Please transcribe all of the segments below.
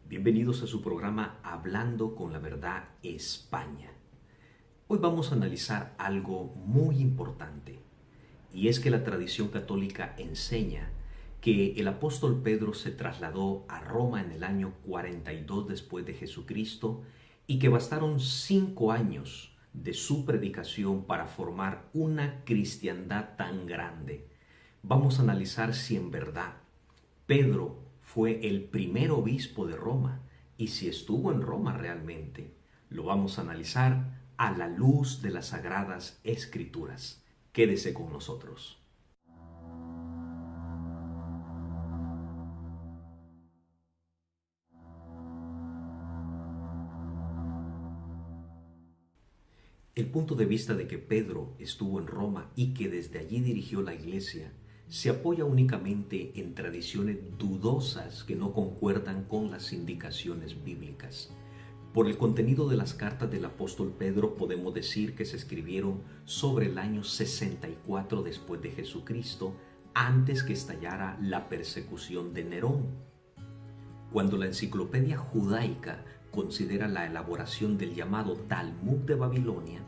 Bienvenidos a su programa Hablando con la Verdad España. Hoy vamos a analizar algo muy importante, y es que la tradición católica enseña que el apóstol Pedro se trasladó a Roma en el año 42 después de Jesucristo y que bastaron 5 años de su predicación para formar una cristiandad tan grande. Vamos a analizar si en verdad Pedro fue el primer obispo de Roma y si estuvo en Roma realmente. Lo vamos a analizar a la luz de las Sagradas Escrituras. Quédese con nosotros. El punto de vista de que Pedro estuvo en Roma y que desde allí dirigió la iglesia se apoya únicamente en tradiciones dudosas que no concuerdan con las indicaciones bíblicas. Por el contenido de las cartas del apóstol Pedro podemos decir que se escribieron sobre el año 64 después de Jesucristo, antes que estallara la persecución de Nerón. Cuando la enciclopedia judaica considera la elaboración del llamado Talmud de Babilonia,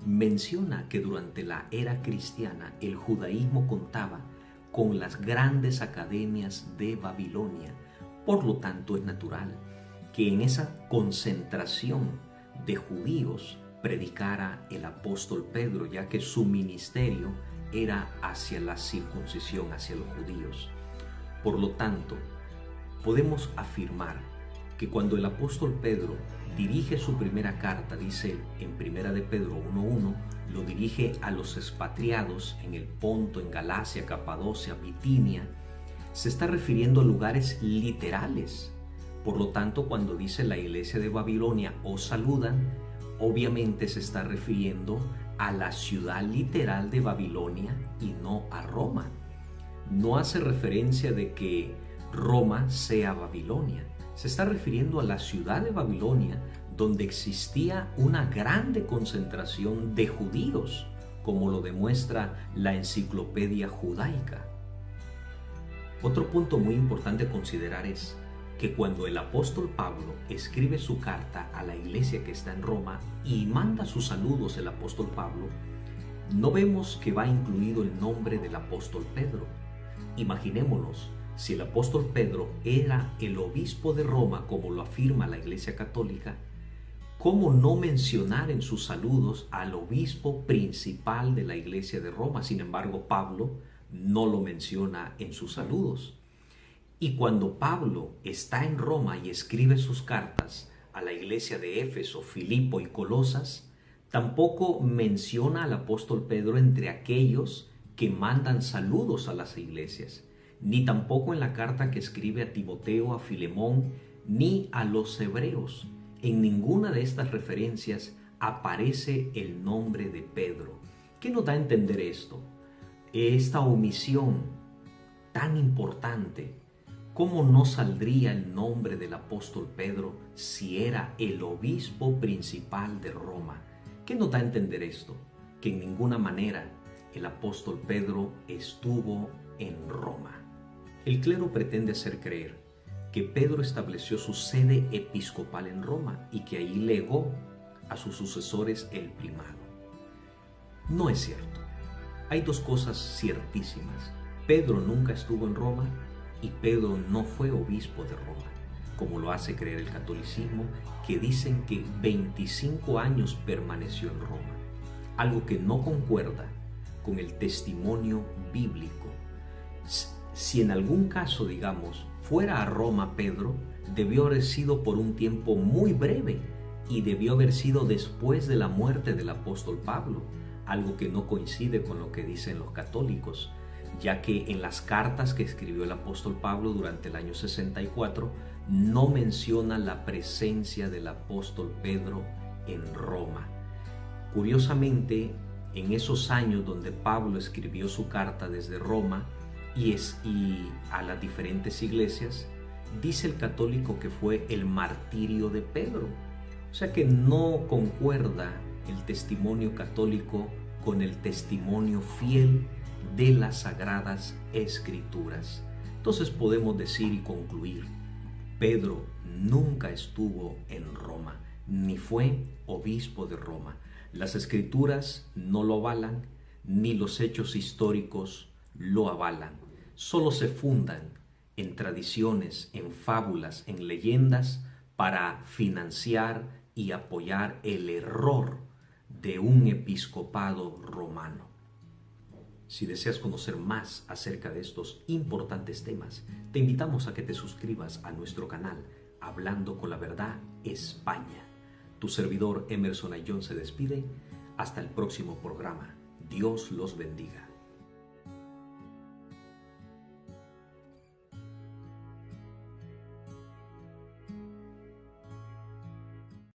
menciona que durante la era cristiana el judaísmo contaba con las grandes academias de Babilonia. Por lo tanto, es natural que en esa concentración de judíos predicara el apóstol Pedro, ya que su ministerio era hacia la circuncisión, hacia los judíos. Por lo tanto, podemos afirmar que cuando el apóstol Pedro dirige su primera carta, dice en Primera de Pedro 1:1, lo dirige a los expatriados en el Ponto, en Galacia, Capadocia, Bitinia, se está refiriendo a lugares literales. Por lo tanto, cuando dice la iglesia de Babilonia os saludan, obviamente se está refiriendo a la ciudad literal de Babilonia y no a Roma. No hace referencia de que Roma sea Babilonia. Se está refiriendo a la ciudad de Babilonia, donde existía una grande concentración de judíos, como lo demuestra la enciclopedia judaica. Otro punto muy importante a considerar es que cuando el apóstol Pablo escribe su carta a la iglesia que está en Roma y manda sus saludos el apóstol Pablo, no vemos que va incluido el nombre del apóstol Pedro. Imaginémonos, si el apóstol Pedro era el obispo de Roma, como lo afirma la Iglesia Católica, ¿cómo no mencionar en sus saludos al obispo principal de la Iglesia de Roma? Sin embargo, Pablo no lo menciona en sus saludos. Y cuando Pablo está en Roma y escribe sus cartas a la iglesia de Éfeso, Filipo y Colosas, tampoco menciona al apóstol Pedro entre aquellos que mandan saludos a las iglesias, ni tampoco en la carta que escribe a Timoteo, a Filemón, ni a los hebreos. En ninguna de estas referencias aparece el nombre de Pedro. ¿Qué nos da a entender esto? Esta omisión tan importante. ¿Cómo no saldría el nombre del apóstol Pedro si era el obispo principal de Roma? ¿Qué nos da a entender esto? Que en ninguna manera el apóstol Pedro estuvo en Roma. El clero pretende hacer creer que Pedro estableció su sede episcopal en Roma y que ahí legó a sus sucesores el primado. No es cierto. Hay dos cosas ciertísimas. Pedro nunca estuvo en Roma y Pedro no fue obispo de Roma, como lo hace creer el catolicismo, que dicen que 25 años permaneció en Roma, algo que no concuerda con el testimonio bíblico. Si en algún caso, digamos, fuera a Roma Pedro, debió haber sido por un tiempo muy breve y debió haber sido después de la muerte del apóstol Pablo, algo que no coincide con lo que dicen los católicos, ya que en las cartas que escribió el apóstol Pablo durante el año 64 no menciona la presencia del apóstol Pedro en Roma. Curiosamente, en esos años donde Pablo escribió su carta desde Roma y a las diferentes iglesias, dice el católico que fue el martirio de Pedro. O O sea que no concuerda el testimonio católico con el testimonio fiel de las Sagradas Escrituras. Entonces podemos decir y concluir, Pedro nunca estuvo en Roma, ni fue obispo de Roma. Las Escrituras no lo avalan, ni los hechos históricos lo avalan. Solo se fundan en tradiciones, en fábulas, en leyendas para financiar y apoyar el error de un episcopado romano. Si deseas conocer más acerca de estos importantes temas, te invitamos a que te suscribas a nuestro canal Hablando con la Verdad España. Tu servidor Emerson Ayllón se despide. Hasta el próximo programa. Dios los bendiga.